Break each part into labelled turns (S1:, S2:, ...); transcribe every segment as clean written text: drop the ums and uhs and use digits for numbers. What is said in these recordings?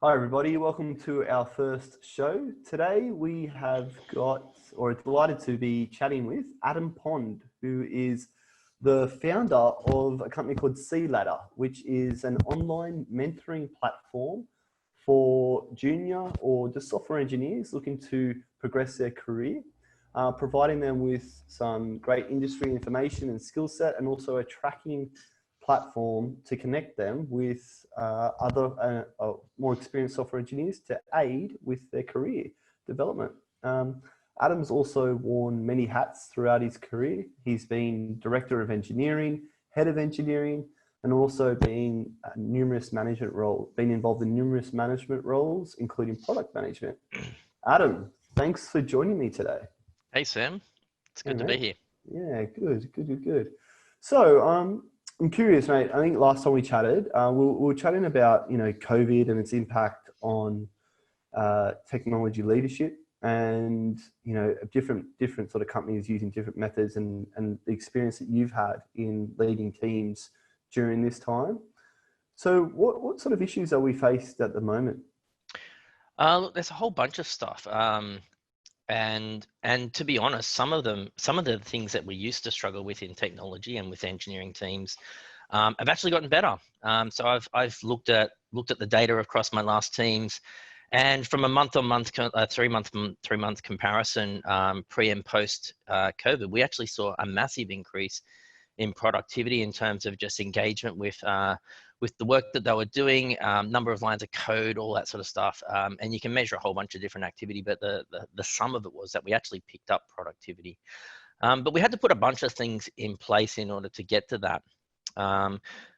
S1: Hi everybody, welcome to our first show. Today we have got, or delighted to be chatting with Adam Pond, who is the founder of a company called C Ladder, which is an online mentoring platform for junior or just software engineers looking to progress their career, providing them with some great industry information and skill set, and also a tracking platform to connect them with other more experienced software engineers to aid with their career development. Adam's also worn many hats throughout his career. He's been director of engineering, head of engineering, and also been involved in numerous management roles, including product management. Adam, thanks for joining me today.
S2: Hey Sam, it's good to be here.
S1: Yeah, good. So, I'm curious, mate. I think last time we chatted, we were chatting about COVID and its impact on technology leadership, and different sort of companies using different methods, and the experience that you've had in leading teams during this time. So, what sort of issues are we faced at the moment?
S2: Look, there's a whole bunch of stuff, and to be honest, some of the things that we used to struggle with in technology and with engineering teams have actually gotten better. So I've looked at the data across my last teams, and from a month-on-month, 3-month comparison, pre and post COVID, we actually saw a massive increase in productivity in terms of just engagement with the work that they were doing, number of lines of code, all that sort of stuff. And you can measure a whole bunch of different activity, but the sum of it was that we actually picked up productivity. But we had to put a bunch of things in place in order to get to that.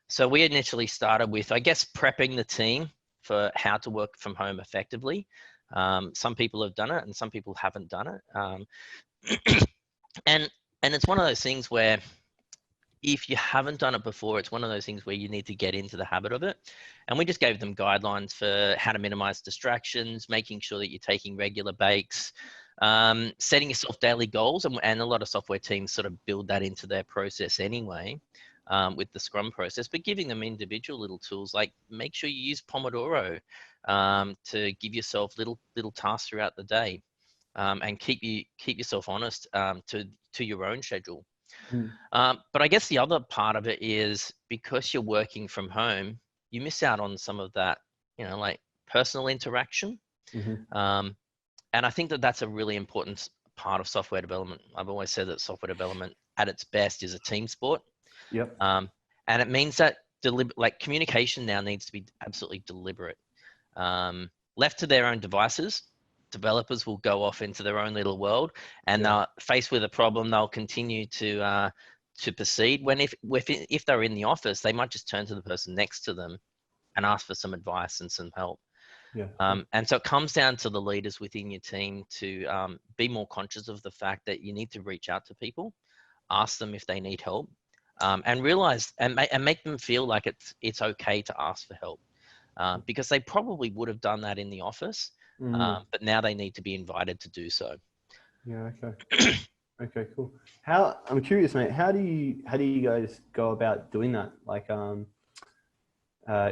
S2: So we initially started with, I guess, prepping the team for how to work from home effectively. Some people have done it and some people haven't done it. And it's one of those things where if you haven't done it before, it's one of those things where you need to get into the habit of it. And we just gave them guidelines for how to minimize distractions, making sure that you're taking regular breaks, setting yourself daily goals. And a lot of software teams sort of build that into their process anyway, with the Scrum process, but giving them individual little tools, like make sure you use Pomodoro to give yourself little tasks throughout the day, and keep yourself honest to your own schedule. But I guess the other part of it is because you're working from home, you miss out on some of that, like personal interaction. And I think that that's a really important part of software development. I've always said that software development at its best is a team sport.
S1: Yep.
S2: And it means that communication now needs to be absolutely deliberate. Left to their own devices, developers will go off into their own little world, and they'll faced with a problem, they'll continue to proceed. When if they're in the office, they might just turn to the person next to them and ask for some advice and some help. And so it comes down to the leaders within your team to be more conscious of the fact that you need to reach out to people, ask them if they need help, and realize and make them feel like it's okay to ask for help, because they probably would have done that in the office. But now they need to be invited to do so.
S1: Yeah. Okay. Okay. Cool. I'm curious, mate. How do you guys go about doing that? Like,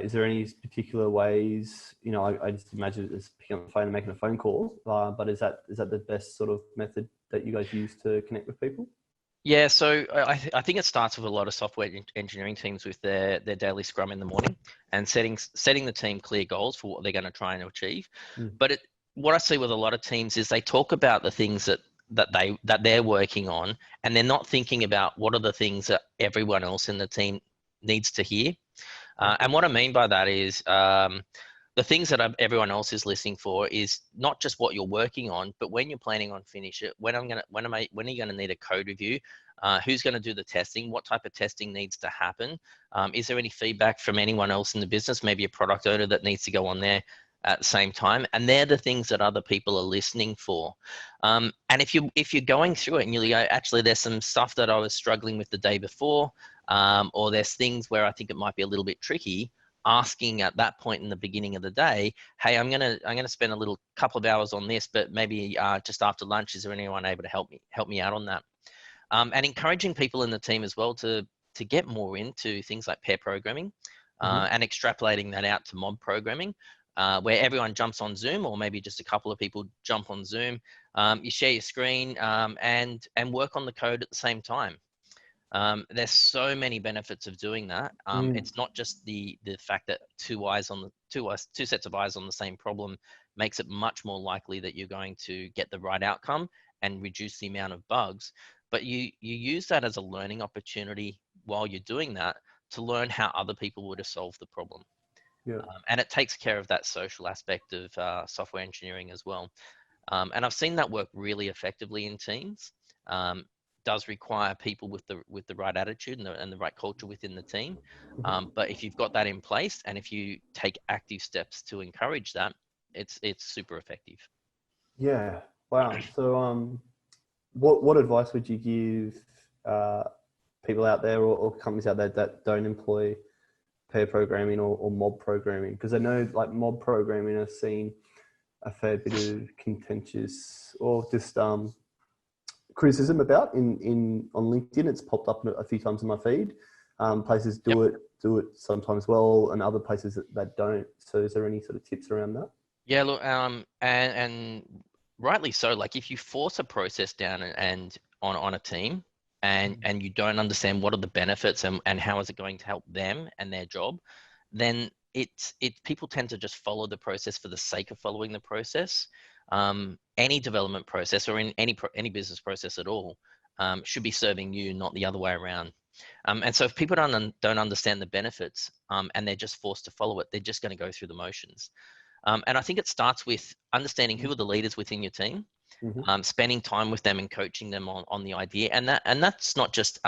S1: is there any particular ways? I just imagine it's picking up the phone and making a phone call. But is that the best sort of method that you guys use to connect with people?
S2: Yeah, so I think it starts with a lot of software engineering teams with their daily scrum in the morning, and setting the team clear goals for what they're going to try and achieve. But what I see with a lot of teams is they talk about the things that they're working on, and they're not thinking about what are the things that everyone else in the team needs to hear. And what I mean by that is the things that everyone else is listening for is not just what you're working on, but when you're planning on finish it, when are you going to need a code review? Who's going to do the testing? What type of testing needs to happen? Is there any feedback from anyone else in the business? Maybe a product owner that needs to go on there at the same time. And they're the things that other people are listening for. And if you're going through it and you go, actually, there's some stuff that I was struggling with the day before, or there's things where I think it might be a little bit tricky, asking at that point in the beginning of the day, hey, I'm gonna spend a little couple of hours on this, but maybe just after lunch, is there anyone able to help me out on that? And encouraging people in the team as well to get more into things like pair programming, and extrapolating that out to mob programming. where everyone jumps on Zoom, or maybe just a couple of people jump on Zoom. You share your screen and work on the code at the same time. There's so many benefits of doing that. It's not just the fact that two sets of eyes on the same problem makes it much more likely that you're going to get the right outcome and reduce the amount of bugs, but you use that as a learning opportunity while you're doing that to learn how other people would have solved the problem.
S1: Yeah.
S2: And it takes care of that social aspect of software engineering as well. And I've seen that work really effectively in teams. Does require people with the right attitude and the right culture within the team. But if you've got that in place, and if you take active steps to encourage that, it's super effective.
S1: Yeah. Wow. So, what advice would you give people out there or companies out there that don't employ pair programming or mob programming? Because I know like mob programming has seen a fair bit of contentious or just criticism about in on LinkedIn. It's popped up a few times in my feed. Places do it sometimes well, and other places that don't. So, is there any sort of tips around that?
S2: Yeah, look, and rightly so. Like if you force a process down and on a team, and you don't understand what are the benefits and how is it going to help them and their job, then people tend to just follow the process for the sake of following the process. Any development process or in any business process at all should be serving you, not the other way around. And so if people don't understand the benefits and they're just forced to follow it, they're just going to go through the motions. And I think it starts with understanding who are the leaders within your team, spending time with them and coaching them on the idea. And that's not just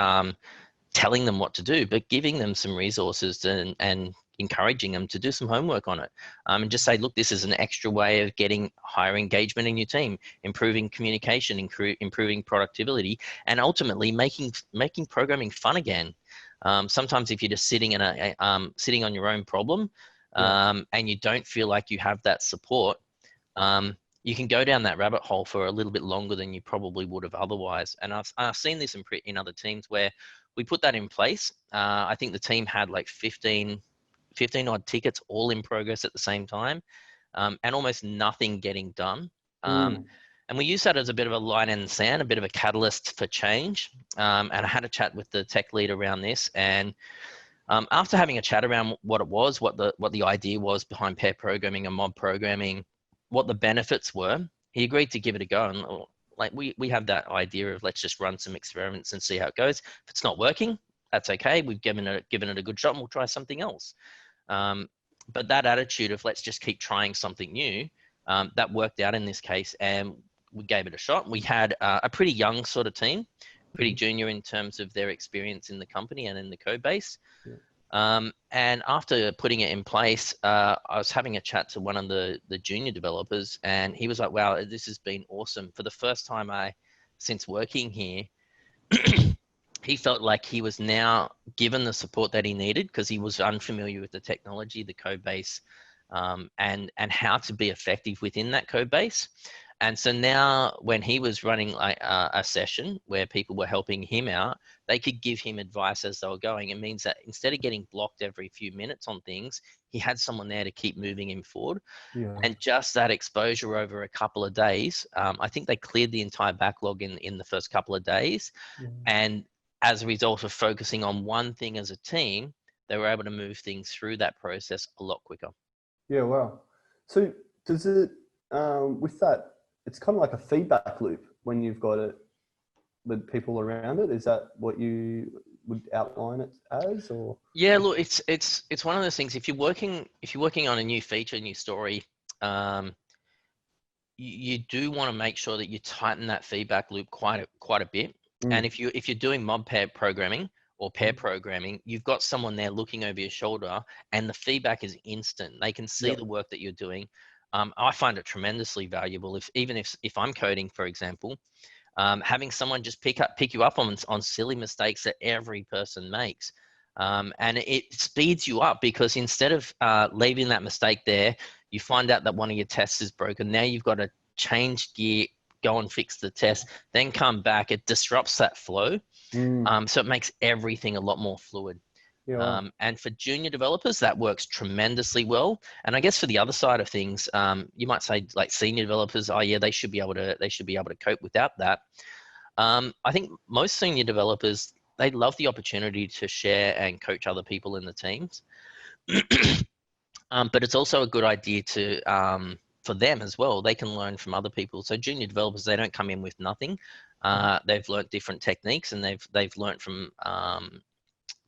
S2: telling them what to do, but giving them some resources and encouraging them to do some homework on it. And just say, look, this is an extra way of getting higher engagement in your team, improving communication, improving productivity, and ultimately making programming fun again. Sometimes if you're just sitting sitting on your own problem, and you don't feel like you have that support, you can go down that rabbit hole for a little bit longer than you probably would have otherwise. And I've seen this in other teams where we put that in place. I think the team had like 15 odd tickets all in progress at the same time, and almost nothing getting done. And we use that as a bit of a line in the sand, a bit of a catalyst for change. And I had a chat with the tech lead around this, and after having a chat around what it was, what the idea was behind pair programming and mob programming, what the benefits were, he agreed to give it a go. And like we have that idea of let's just run some experiments and see how it goes. If it's not working, that's okay. We've given it a good shot, and we'll try something else. But that attitude of let's just keep trying something new, that worked out in this case, and we gave it a shot. We had a pretty young sort of team, pretty junior in terms of their experience in the company and in the code base. And after putting it in place, I was having a chat to one of the junior developers, and he was like, wow, this has been awesome. For the first time since working here, he felt like he was now given the support that he needed because he was unfamiliar with the technology, the code base, and how to be effective within that code base. And so now when he was running like a session where people were helping him out, they could give him advice as they were going. It means that instead of getting blocked every few minutes on things, he had someone there to keep moving him forward. And just that exposure over a couple of days, I think they cleared the entire backlog in the first couple of days. And as a result of focusing on one thing as a team, they were able to move things through that process a lot quicker.
S1: Yeah, wow. So does it, with that, it's kind of like a feedback loop when you've got it with people around it. Is that what you would outline it as, or?
S2: Yeah, look, it's one of those things. If you're working on a new feature, new story, you do want to make sure that you tighten that feedback loop quite a bit. And if you're doing mob pair programming or pair programming, you've got someone there looking over your shoulder, and the feedback is instant. They can see the work that you're doing. I find it tremendously valuable. If I'm coding, for example, having someone just pick you up on silly mistakes that every person makes, and it speeds you up, because instead of leaving that mistake there, you find out that one of your tests is broken. Now you've got to change gear, go and fix the test, then come back. It disrupts that flow, so it makes everything a lot more fluid.
S1: Yeah. Wow.
S2: And for junior developers, that works tremendously well. And I guess for the other side of things, you might say like senior developers, oh yeah, they should be able to cope without that. I think most senior developers, they love the opportunity to share and coach other people in the teams. But it's also a good idea to for them as well. They can learn from other people. So junior developers, they don't come in with nothing. They've learned different techniques, and they've learned from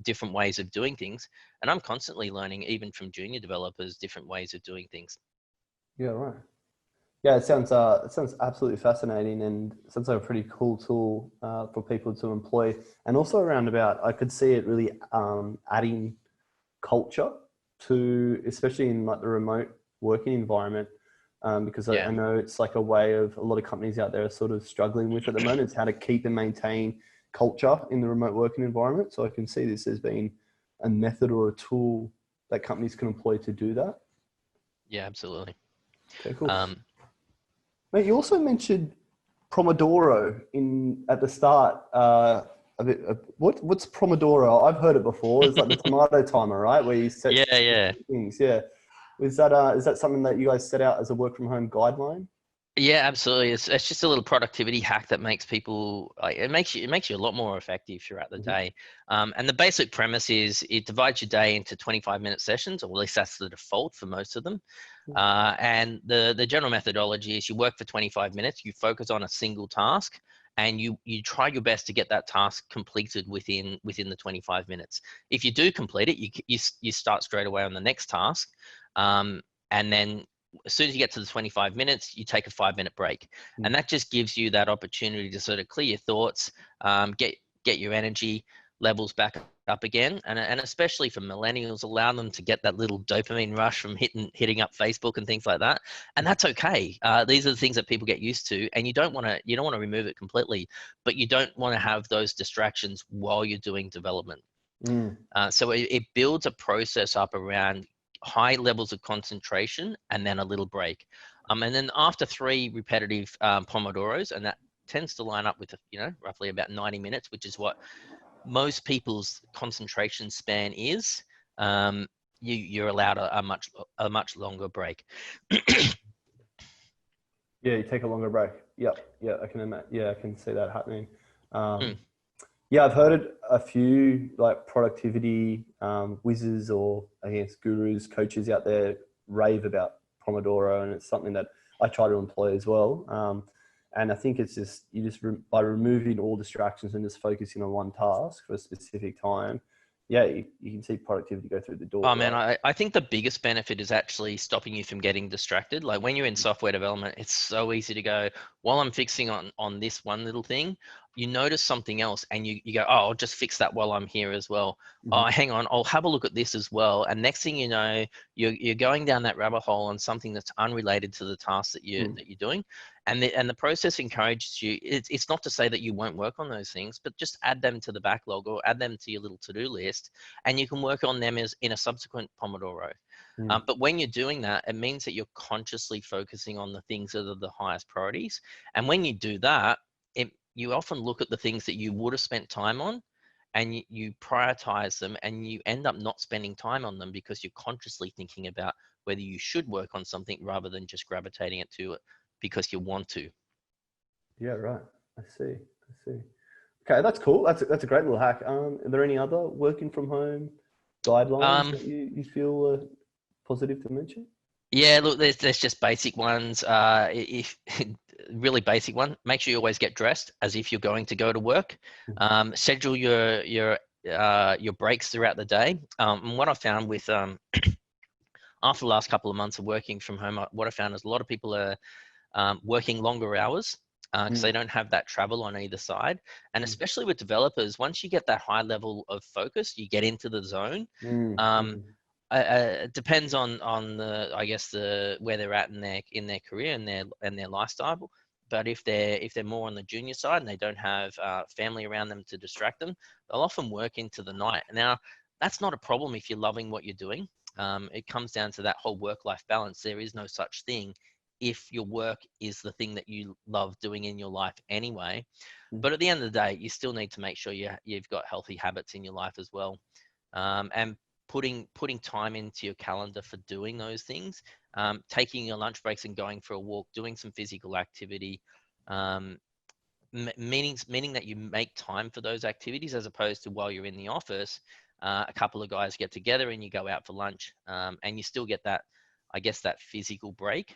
S2: different ways of doing things. And I'm constantly learning, even from junior developers, different ways of doing things.
S1: Yeah. Right. Yeah, it sounds absolutely fascinating, and sounds like a pretty cool tool for people to employ. And also around about, I could see it really adding culture to, especially in like the remote working environment, because I know it's like a way of a lot of companies out there are sort of struggling with at the moment. It's how to keep and maintain culture in the remote working environment. So I can see this as being a method or a tool that companies can employ to do that.
S2: Yeah, absolutely.
S1: Okay, cool. Mate, you also mentioned pomodoro at the start. What's pomodoro? I've heard it before. It's like the tomato timer, right? Where you set
S2: Yeah.
S1: things. Yeah. Is that something that you guys set out as a work from home guideline?
S2: Yeah, absolutely. It's just a little productivity hack that makes people like it makes you a lot more effective throughout the day. And the basic premise is it divides your day into 25-minute sessions, or at least that's the default for most of them. And the general methodology is you work for 25 minutes, you focus on a single task, and you try your best to get that task completed within the 25 minutes. If you do complete it, you start straight away on the next task, and then as soon as you get to the 25 minutes, you take a 5-minute break. And that just gives you that opportunity to sort of clear your thoughts, get your energy levels back up again. And especially for millennials, allow them to get that little dopamine rush from hitting up Facebook and things like that. And that's okay. These are the things that people get used to, and you don't want to remove it completely, but you don't want to have those distractions while you're doing development. So it builds a process up around high levels of concentration and then a little break. And then after 3 repetitive Pomodoros, and that tends to line up with, roughly about 90 minutes, which is what most people's concentration span is, you're allowed a much longer break.
S1: Yeah, you take a longer break. Yep. Yeah, I can imagine. Yeah, I can see that happening. Yeah, I've heard it, a few like productivity whizzes, or I guess gurus, coaches out there rave about Pomodoro, and it's something that I try to employ as well. And I think it's just by removing all distractions and just focusing on one task for a specific time, yeah, you can see productivity go through the door.
S2: Oh man, I think the biggest benefit is actually stopping you from getting distracted. Like when you're in software development, it's so easy to go, while I'm fixing on this one little thing, you notice something else and you go, oh, I'll just fix that while I'm here as well. Oh, hang on, I'll have a look at this as well. And next thing you know, you're going down that rabbit hole on something that's unrelated to the task that you're doing. And the process encourages you. It's not to say that you won't work on those things, but just add them to the backlog or add them to your little to-do list, and you can work on them as in a subsequent Pomodoro. But when you're doing that, it means that you're consciously focusing on the things that are the highest priorities. And when you do that, you often look at the things that you would have spent time on, and you prioritize them, and you end up not spending time on them because you're consciously thinking about whether you should work on something rather than just gravitating it to it because you want to.
S1: Yeah, right. I see. Okay, that's cool. That's a great little hack. Are there any other working from home guidelines that you feel are positive to mention?
S2: Yeah, look, there's just basic ones. If really basic one, make sure you always get dressed as if you're going to go to work. Schedule your breaks throughout the day. And what I found with after the last couple of months of working from home, what I found is a lot of people are working longer hours because they don't have that travel on either side. And especially with developers, once you get that high level of focus, you get into the zone. It depends on the, I guess, where they're at in their career and their lifestyle. But if they're more on the junior side and they don't have family around them to distract them, they'll often work into the night. Now, that's not a problem if you're loving what you're doing. It comes down to that whole work-life balance. There is no such thing if your work is the thing that you love doing in your life anyway. But at the end of the day, you still need to make sure you've got healthy habits in your life as well. and putting time into your calendar for doing those things, taking your lunch breaks and going for a walk, doing some physical activity, meaning that you make time for those activities, as opposed to while you're in the office, a couple of guys get together and you go out for lunch, and you still get that, I guess, that physical break.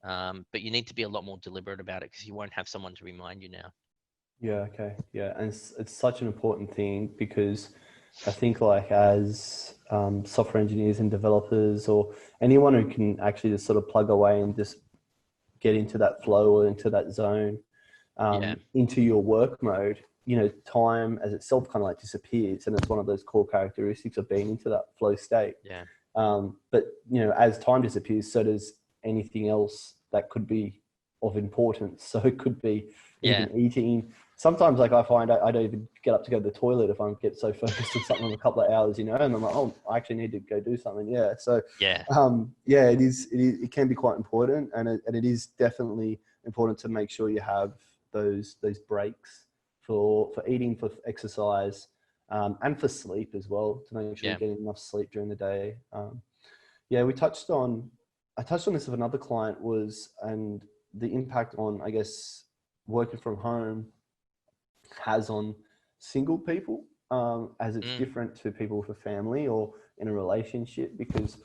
S2: But you need to be a lot more deliberate about it, because you won't have someone to remind you now.
S1: Yeah. Okay. Yeah. And it's such an important thing, because I think like as software engineers and developers, or anyone who can actually just sort of plug away and just get into that flow or into that zone,
S2: Yeah,
S1: into your work mode, you know, time as itself kind of like disappears, and it's one of those core characteristics of being into that flow state.
S2: yeah,
S1: But you know, as time disappears, so does anything else that could be of importance. So it could be
S2: yeah,
S1: even eating. Sometimes, like I find I don't even get up to go to the toilet if I get so focused on something for a couple of hours, you know, and I'm like, oh, I actually need to go do something. Yeah. So,
S2: yeah,
S1: yeah, it can be quite important, and it is definitely important to make sure you have those breaks for eating, for exercise, and for sleep as well, to make sure
S2: yeah.
S1: you're getting enough sleep during the day. Yeah, I touched on this with another client, and the impact on, I guess, working from home has on single people, as it's
S2: Mm,
S1: different to people with a family or in a relationship, because,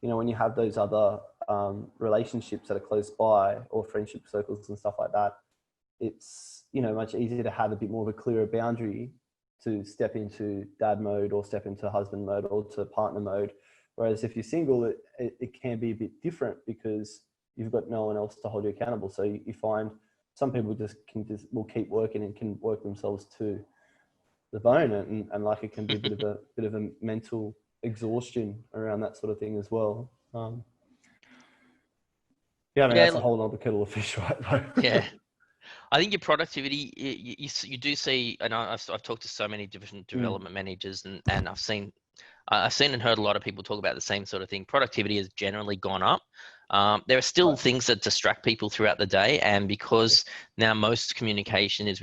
S1: you know, when you have those other relationships that are close by, or friendship circles and stuff like that, it's, you know, much easier to have a bit more of a clearer boundary to step into dad mode, or step into husband mode, or to partner mode. Whereas if you're single, it can be a bit different, because you've got no one else to hold you accountable. So you find some people will keep working and can work themselves to the bone, and like it can be a bit of a mental exhaustion around that sort of thing as well. Yeah, I mean,
S2: yeah,
S1: that's a whole other kettle of fish, right?
S2: yeah. I think your productivity, you do see, and I've talked to so many different
S1: Mm.
S2: development managers, and I've seen and heard a lot of people talk about the same sort of thing. Productivity has generally gone up. There are still
S1: Right.
S2: things that distract people throughout the day, and because now most communication is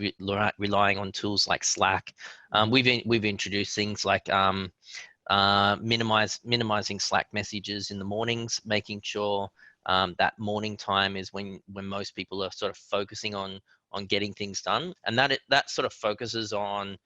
S2: relying on tools like Slack,
S1: Mhm.
S2: we've introduced things like minimizing Slack messages in the mornings, making sure that morning time is when most people are sort of focusing on getting things done, and that sort of focuses on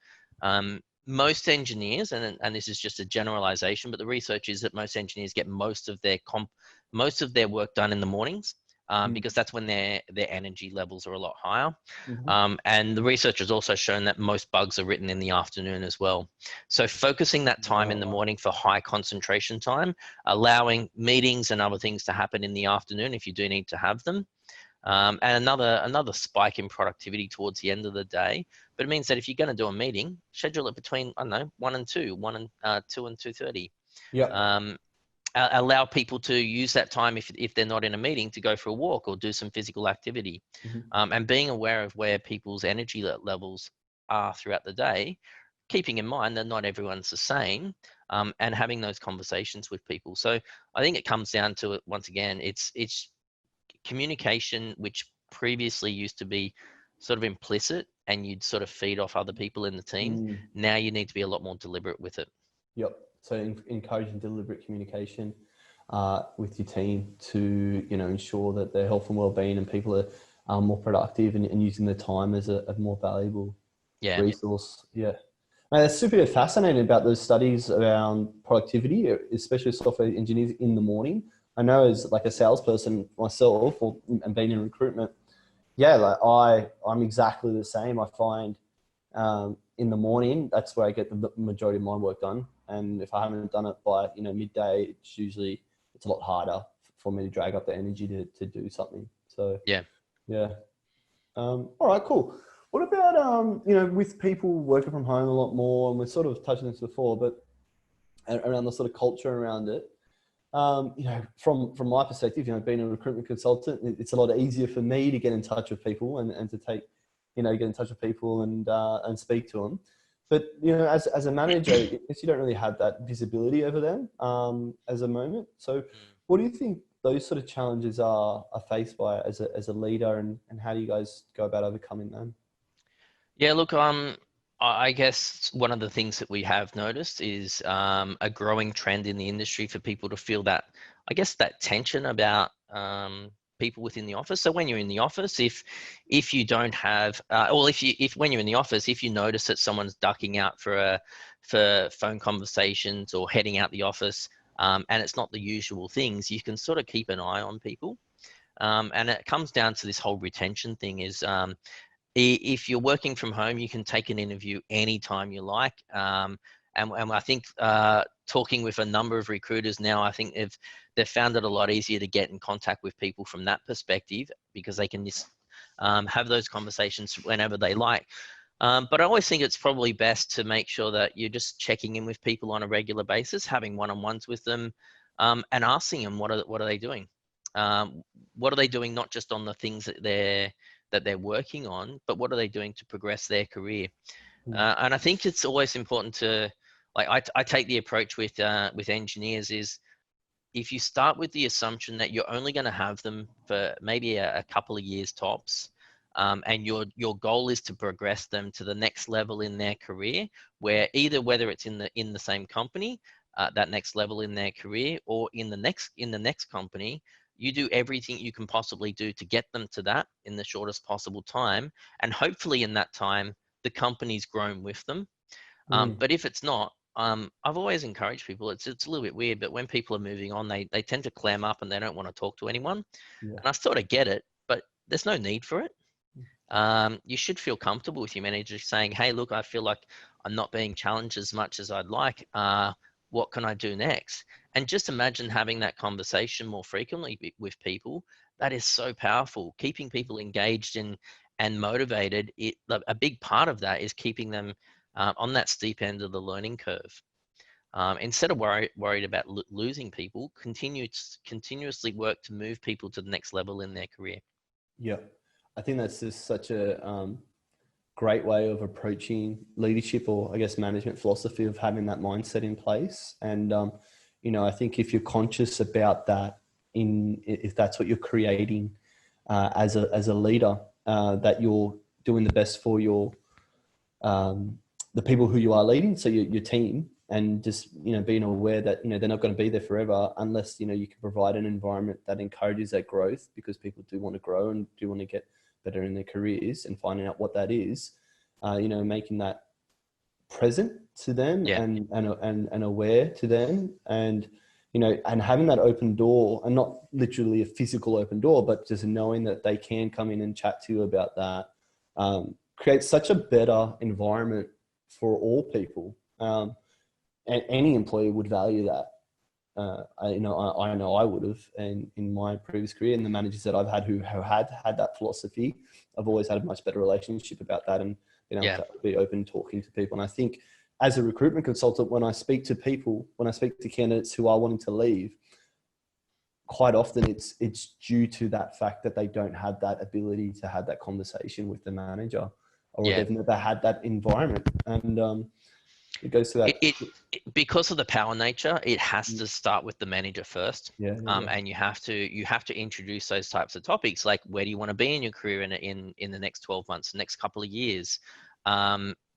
S2: most engineers, and this is just a generalization, but the research is that most engineers get most of their work done in the mornings,
S1: Mm.
S2: because that's when their energy levels are a lot higher.
S1: Mhm.
S2: And the research has also shown that most bugs are written in the afternoon as well. So focusing that time in the
S1: Wow.
S2: morning for high concentration time, allowing meetings and other things to happen in the afternoon if you do need to have them. And another spike in productivity towards the end of the day. But it means that if you're going to do a meeting, schedule it between, I don't know, 1 and 2, 1 and 2 and 2:30.
S1: Yep.
S2: Um, Allow people to use that time, if they're not in a meeting, to go for a walk or do some physical activity,
S1: Mhm.
S2: and being aware of where people's energy levels are throughout the day, keeping in mind that not everyone's the same, and having those conversations with people. So I think it comes down to it once again. It's communication, which previously used to be sort of implicit, and you'd sort of feed off other people in the team.
S1: Mm.
S2: Now you need to be a lot more deliberate with it.
S1: Yep. So encouraging deliberate communication with your team to, you know, ensure that their health and well-being and people are more productive, and using their time as a more valuable
S2: Yeah.
S1: resource. Yeah. Man, that's super fascinating about those studies around productivity, especially software engineers in the morning. I know as like a salesperson myself, and being in recruitment, yeah, like I'm exactly the same. I find in the morning, that's where I get the majority of my work done. And if I haven't done it by, you know, midday, it's a lot harder for me to drag up the energy to do something. So
S2: Yeah.
S1: yeah. All right, cool. What about you know, with people working from home a lot more, and we're sort of touching this before, but around the sort of culture around it. You know, from my perspective, you know, being a recruitment consultant, it's a lot easier for me to get in touch with people, and to take, you know, get in touch with people and speak to them. But you know, as a manager, I guess you don't really have that visibility over them as a moment. So, what do you think those sort of challenges are faced by as a leader, and how do you guys go about overcoming them?
S2: Yeah, look, I guess one of the things that we have noticed is a growing trend in the industry for people to feel that, I guess, that tension about people within the office. So when you're in the office, if you don't have, well, if when you're in the office, if you notice that someone's ducking out for phone conversations or heading out the office, and it's not the usual things, you can sort of keep an eye on people. And it comes down to this whole retention thing is if you're working from home, you can take an interview anytime you like. And I think talking with a number of recruiters now, I think they've found it a lot easier to get in contact with people from that perspective because they can just have those conversations whenever they like. But I always think it's probably best to make sure that you're just checking in with people on a regular basis, having one-on-ones with them, and asking them what are they doing. What are they doing? Not just on the things that they're working on, but what are they doing to progress their career? And I think it's always important to, like, I take the approach with engineers is if you start with the assumption that you're only going to have them for maybe a couple of years tops, and your goal is to progress them to the next level in their career, whether it's in the same company, that next level in their career, or in the next company, you do everything you can possibly do to get them to that in the shortest possible time, and hopefully in that time the company's grown with them. But if it's not, I've always encouraged people. It's a little bit weird, but when people are moving on, they tend to clam up and they don't want to talk to anyone.
S1: Yeah.
S2: And I sort of get it, but there's no need for it. You should feel comfortable with your manager saying, "Hey, look, I feel like I'm not being challenged as much as I'd like. What can I do next?" And just imagine having that conversation more frequently with people. That is so powerful. Keeping people engaged and motivated. A big part of that is keeping them on that steep end of the learning curve. Instead of worried about losing people, continuously work to move people to the next level in their career.
S1: Yeah. I think that's just such a great way of approaching leadership, or I guess management philosophy, of having that mindset in place. And, I think if you're conscious about that, if that's what you're creating as a leader, that you're doing the best for the people who you are leading, so your team, and just being aware that they're not going to be there forever unless you can provide an environment that encourages that growth, because people do want to grow and do want to get better in their careers, and finding out what that is, making that present to them,
S2: Yeah.
S1: and aware to them, and and having that open door, and not literally a physical open door, but just knowing that they can come in and chat to you about that, creates such a better environment for all people. And any employee would value that. I know I would have, and in my previous career, and the managers that I've had who have had that philosophy, I've always had a much better relationship about that, and been able to be open talking to people. And I think as a recruitment consultant, when I speak to candidates who are wanting to leave, quite often it's due to that fact that they don't have that ability to have that conversation with the manager, or they've never had that environment. And it goes to that.
S2: Because of the power nature, it has to start with the manager first. And you have to introduce those types of topics, like where do you want to be in your career in the next 12 months, the next couple of years,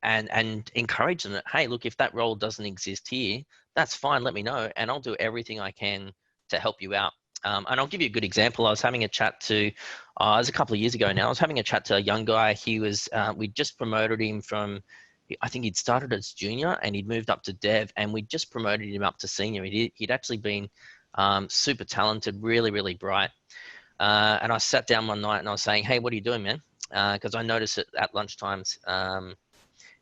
S2: and encourage them that, hey, look, if that role doesn't exist here, that's fine. Let me know, and I'll do everything I can to help you out. And I'll give you a good example. I was having a chat to, it was a couple of years ago now. I was having a chat to a young guy. We just promoted him from, I think he'd started as junior and he'd moved up to dev, and we just promoted him up to senior. He'd actually been super talented, really, really bright. And I sat down one night and I was saying, hey, what are you doing, man? Because I noticed at lunchtimes,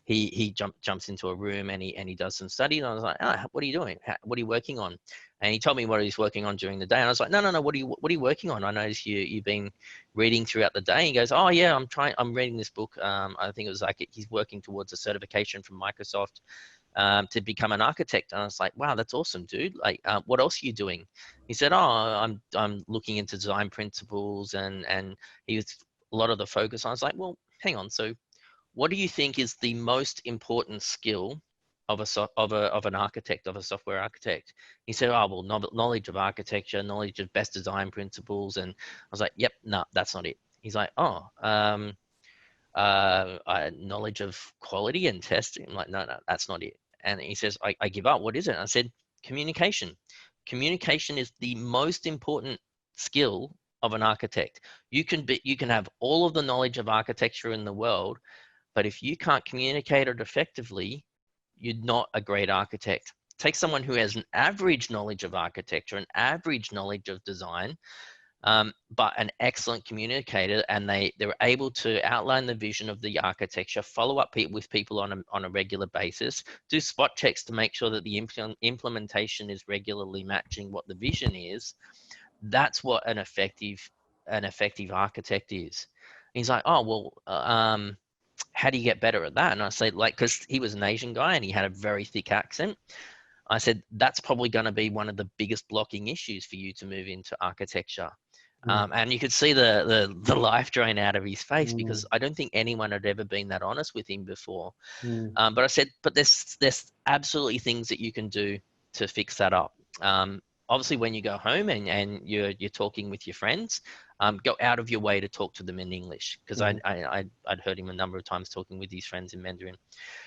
S2: he jumps into a room and he does some study. And I was like, what are you doing? What are you working on? And he told me what he's working on during the day. And I was like, no. What are you working on? I noticed you've been reading throughout the day. He goes, oh yeah, I'm reading this book. I think it was like he's working towards a certification from Microsoft to become an architect. And I was like, wow, that's awesome, dude. Like, what else are you doing? He said, oh, I'm looking into design principles, and he was a lot of the focus. I was like, well, hang on. So what do you think is the most important skill of an architect, of a software architect? He said, oh, well, knowledge of architecture, knowledge of best design principles. And I was like, yep, no, that's not it. He's like, oh, knowledge of quality and testing. I'm like, no, that's not it. And he says, I give up. What is it? And I said, communication. Communication is the most important skill of an architect. You can have all of the knowledge of architecture in the world, but if you can't communicate it effectively, you're not a great architect. Take someone who has an average knowledge of architecture, an average knowledge of design, but an excellent communicator, and they're able to outline the vision of the architecture, follow up with people on a regular basis, do spot checks to make sure that the implementation is regularly matching what the vision is. That's what an effective architect is. And he's like, oh well, how do you get better at that? And I say, like, because he was an Asian guy and he had a very thick accent. I said, that's probably going to be one of the biggest blocking issues for you to move into architecture. And you could see the life drain out of his face, because I don't think anyone had ever been that honest with him before. But I said, but there's absolutely things that you can do to fix that up. Obviously, when you go home and you're talking with your friends, go out of your way to talk to them in English, because I'd heard him a number of times talking with his friends in Mandarin.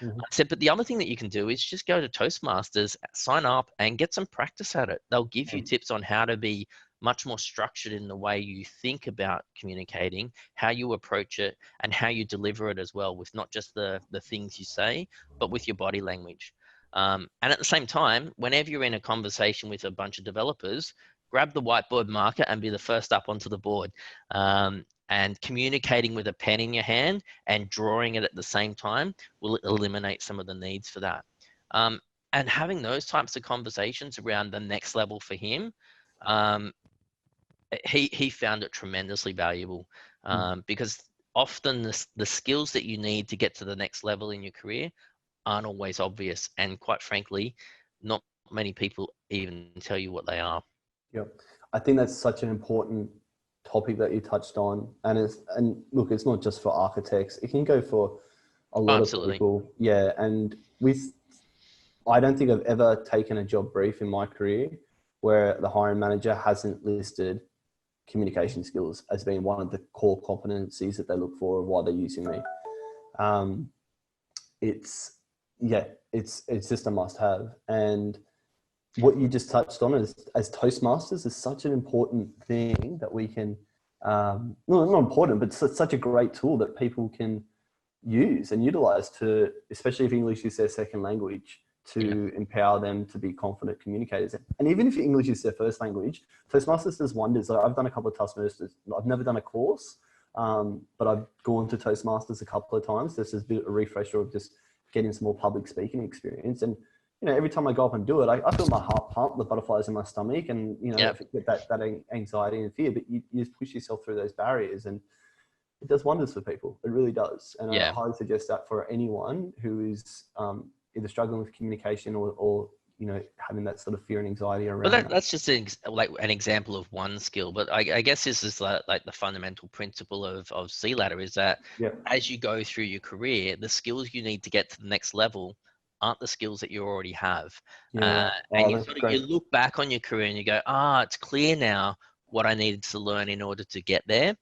S2: I said, but the other thing that you can do is just go to Toastmasters, sign up, and get some practice at it. They'll give you tips on how to be much more structured in the way you think about communicating, how you approach it, and how you deliver it as well, with not just the things you say, but with your body language. And at the same time, whenever you're in a conversation with a bunch of developers, grab the whiteboard marker and be the first up onto the board. And communicating with a pen in your hand and drawing it at the same time will eliminate some of the needs for that. And having those types of conversations around the next level for him, he found it tremendously valuable, because often the skills that you need to get to the next level in your career aren't always obvious, and quite frankly, not many people even tell you what they are.
S1: Yep. I think that's such an important topic that you touched on, and look, it's not just for architects. It can go for a lot of people. Yeah, and I don't think I've ever taken a job brief in my career where the hiring manager hasn't listed communication skills as being one of the core competencies that they look for while they're using me. It's just a must-have. And what you just touched on is, as Toastmasters, is such an important thing that we can, not important, but such a great tool that people can use and utilize to, especially if English is their second language, to empower them to be confident communicators. And even if English is their first language, Toastmasters does wonders. Like, I've done a couple of Toastmasters. I've never done a course, but I've gone to Toastmasters a couple of times. This is a bit of a refresher of just getting some more public speaking experience. And every time I go up and do it, I feel my heart pump, the butterflies in my stomach, and get that anxiety and fear. But you just push yourself through those barriers, and it does wonders for people. It really does. And I highly suggest that for anyone who is either struggling with communication or having that sort of fear and anxiety around.
S2: Well, that's just an example of one skill, but I guess this is like the fundamental principle of C Ladder, is that as you go through your career, the skills you need to get to the next level aren't the skills that you already have. And you look back on your career and you go, it's clear now what I needed to learn in order to get there.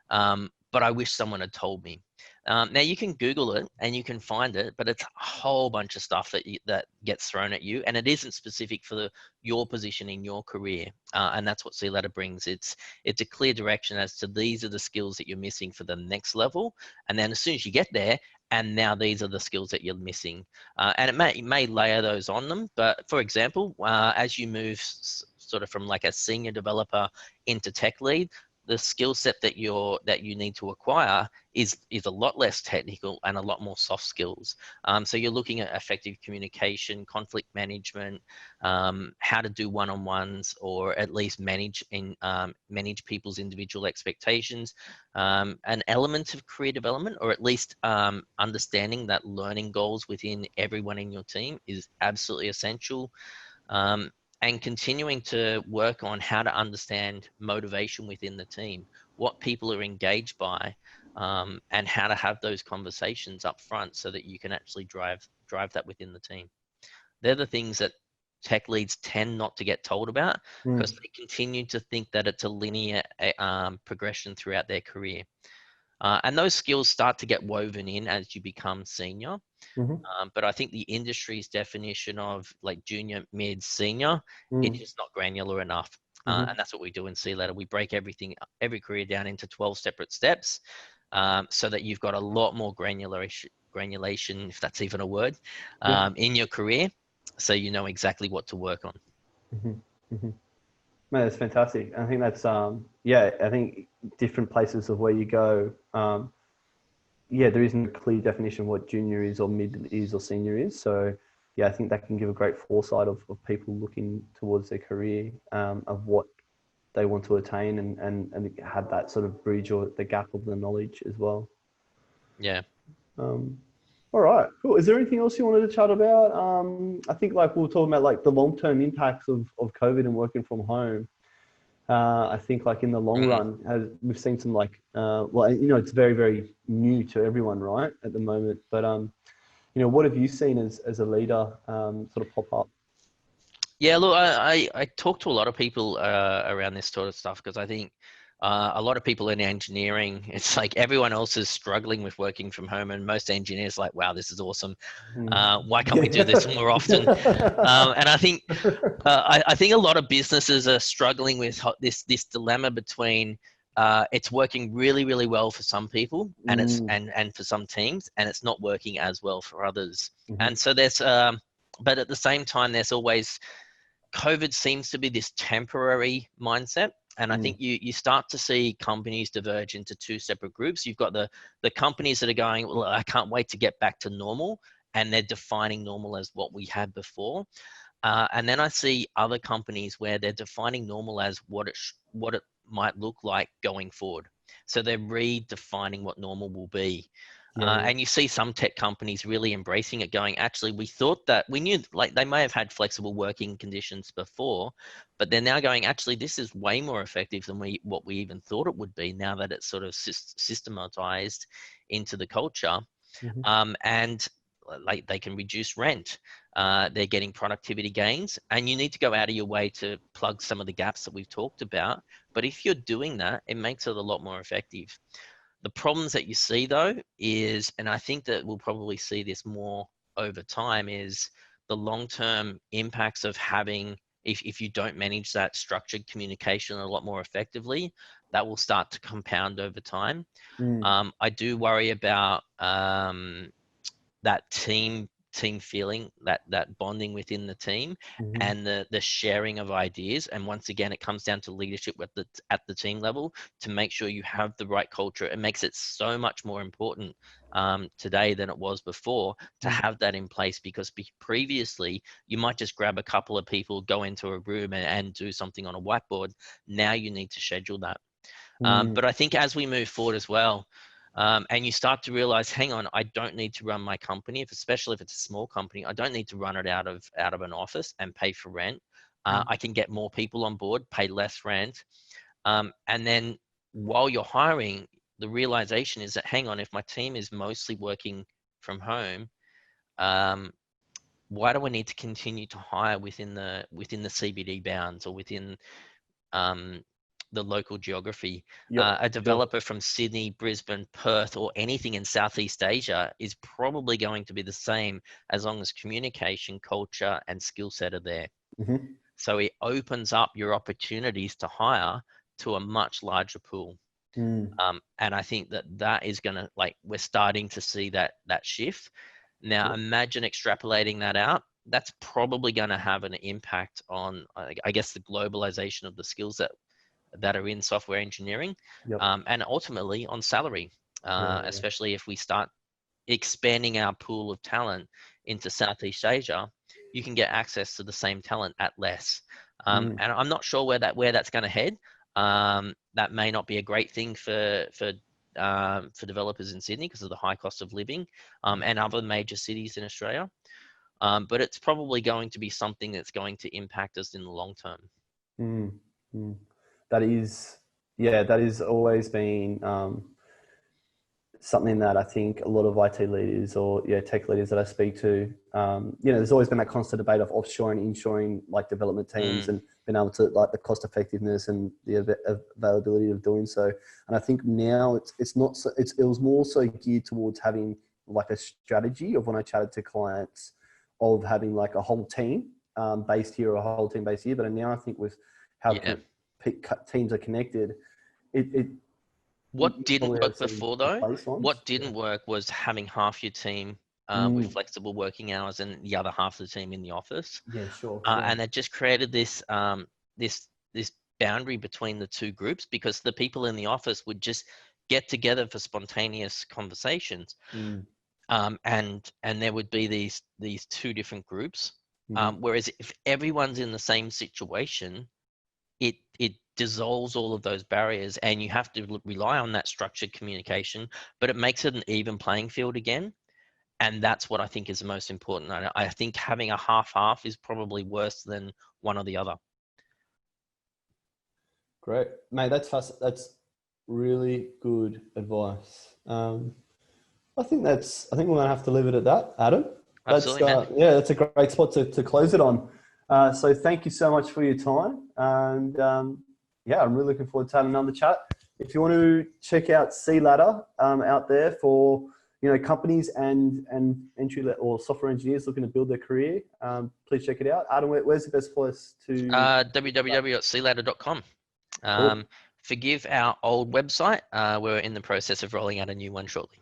S2: But I wish someone had told me. Now you can Google it and you can find it, but it's a whole bunch of stuff that gets thrown at you, and it isn't specific for your position in your career. And that's what C Ladder brings. It's a clear direction as to these are the skills that you're missing for the next level, and then as soon as you get there, and now these are the skills that you're missing. And it may layer those on them, but for example, as you move sort of from like a senior developer into tech lead, the skill set that you need to acquire is a lot less technical and a lot more soft skills. So you're looking at effective communication, conflict management, how to do one-on-ones, or at least manage people's individual expectations, an element of career development, or at least understanding that learning goals within everyone in your team is absolutely essential. And continuing to work on how to understand motivation within the team, what people are engaged by, and how to have those conversations up front so that you can actually drive that within the team. They're the things that tech leads tend not to get told about, because they continue to think that it's a linear progression throughout their career. And those skills start to get woven in as you become senior.
S1: Mm-hmm.
S2: But I think the industry's definition of like junior, mid, senior, it's
S1: Mm.
S2: just not granular enough.
S1: Mm-hmm.
S2: And that's what we do in C Letter. We break every career down into 12 separate steps, so that you've got a lot more granulation, if that's even a word,
S1: Yeah.
S2: in your career, so you know exactly what to work on.
S1: Mm-hmm. Mm-hmm. Man, that's fantastic. I think that's yeah. I think different places of where you go. Yeah, there isn't a clear definition of what junior is or mid is or senior is. So yeah, I think that can give a great foresight of people looking towards their career, of what they want to attain, and have that sort of bridge or the gap of the knowledge as well.
S2: Yeah.
S1: Um, all right, cool. Is there anything else you wanted to chat about? I think like we were talking about like the long-term impacts of COVID and working from home. I think like in the long
S2: Mm.
S1: run, we've seen some like, well, you know, it's very, very new to everyone, right, at the moment. But you know, what have you seen as a leader sort of pop up?
S2: Yeah, look, I talk to a lot of people around this sort of stuff because I think a lot of people in engineering, it's like everyone else is struggling with working from home, and most engineers like, wow, this is awesome.
S1: Mm.
S2: Why can't we do this
S1: Yeah.
S2: more often? And I think I think a lot of businesses are struggling with this dilemma between it's working really, really well for some people, and
S1: Mm.
S2: and for some teams, and it's not working as well for others.
S1: Mhm.
S2: And so there's but at the same time, there's always COVID seems to be this temporary mindset. And I
S1: Mm.
S2: think you start to see companies diverge into two separate groups. You've got the companies that are going, well, I can't wait to get back to normal, and they're defining normal as what we had before. And then I see other companies where they're defining normal as what it might look like going forward. So they're redefining what normal will be.
S1: Yeah, yeah.
S2: And you see some tech companies really embracing it, going, actually, we thought that we knew, like they may have had flexible working conditions before, but they're now going, actually, this is way more effective than what we even thought it would be now that it's sort of systematized into the culture.
S1: Mhm.
S2: And like they can reduce rent. They're getting productivity gains, and you need to go out of your way to plug some of the gaps that we've talked about. But if you're doing that, it makes it a lot more effective. The problems that you see though is, and I think that we'll probably see this more over time, is the long-term impacts of having, if you don't manage that structured communication a lot more effectively, that will start to compound over time.
S1: Mm.
S2: I do worry about that team feeling, that bonding within the team,
S1: Mhm.
S2: and the sharing of ideas. And once again, it comes down to leadership at the team level to make sure you have the right culture. It makes it so much more important today than it was before to
S1: Mm.
S2: have that in place, because previously you might just grab a couple of people, go into a room and do something on a whiteboard. Now you need to schedule that.
S1: Mm.
S2: But I think as we move forward as well, and you start to realize, hang on, I don't need to run my company, especially if it's a small company, I don't need to run it out of an office and pay for rent.
S1: Mm.
S2: I can get more people on board, pay less rent, and then while you're hiring, the realization is that, hang on, if my team is mostly working from home, um, why do I need to continue to hire within the CBD bounds or within um, the local geography?
S1: Yep.
S2: A
S1: Sure.
S2: developer from Sydney, Brisbane, Perth, or anything in Southeast Asia is probably going to be the same as long as communication, culture, and skill set are there.
S1: Mhm.
S2: So it opens up your opportunities to hire to a much larger pool.
S1: Mm.
S2: And I think that that is going to, like, we're starting to see that shift. Now,
S1: Yep.
S2: imagine extrapolating that out. That's probably going to have an impact on, I guess, the globalization of the skills that are in software engineering,
S1: Yep.
S2: and ultimately on salary,
S1: Yeah, yeah.
S2: especially if we start expanding our pool of talent into Southeast Asia. You can get access to the same talent at less.
S1: Mm.
S2: And I'm not sure where that's going to head. That may not be a great thing for developers in Sydney because of the high cost of living, and other major cities in Australia. But it's probably going to be something that's going to impact us in the long term.
S1: Mm. Mm. That is, yeah, that has always been something that I think a lot of IT leaders or tech leaders that I speak to, there's always been that constant debate of offshoring, inshoring, like development teams, and being able to like the cost effectiveness and the availability of doing so. And I think now it's not so, it was more so geared towards having like a strategy of when I chatted to clients of having like a whole team based here or a whole team based here. But now I think with how teams are connected,
S2: what didn't work
S1: some
S2: before though,
S1: baselines.
S2: what didn't work was having half your team with flexible working hours and the other half of the team in the office.
S1: Yeah, sure.
S2: And it just created this this boundary between the two groups, because the people in the office would just get together for spontaneous conversations. And there would be these two different groups. Whereas if everyone's in the same situation, it dissolves all of those barriers, and you have to rely on that structured communication, but it makes it an even playing field again. And that's what I think is the most important. I think having a half-half is probably worse than one or the other.
S1: Great, mate. That's really good advice. I think we're gonna have to leave it at that, Adam.
S2: Absolutely, man.
S1: That's a great spot to close it on. So thank you so much for your time, and I'm really looking forward to having another chat. If you want to check out C Ladder out there for companies and entry or software engineers looking to build their career, please check it out. Adam, where's the best place to?
S2: www.cladder.com.
S1: Cool.
S2: Forgive our old website. We're in the process of rolling out a new one shortly.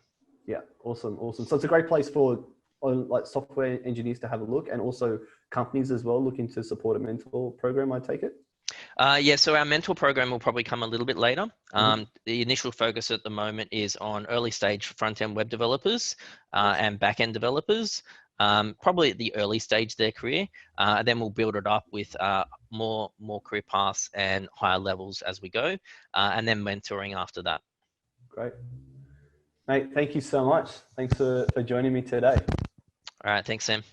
S1: Yeah, awesome. So it's a great place for like software engineers to have a look, and also companies as well looking to support a mentor program, I take it?
S2: So our mentor program will probably come a little bit later. The initial focus at the moment is on early stage front-end web developers and back-end developers, probably at the early stage of their career. Then we'll build it up with more career paths and higher levels as we go, and then mentoring after that.
S1: Great. Mate, thank you so much. Thanks for joining me today.
S2: All right, thanks, Sam.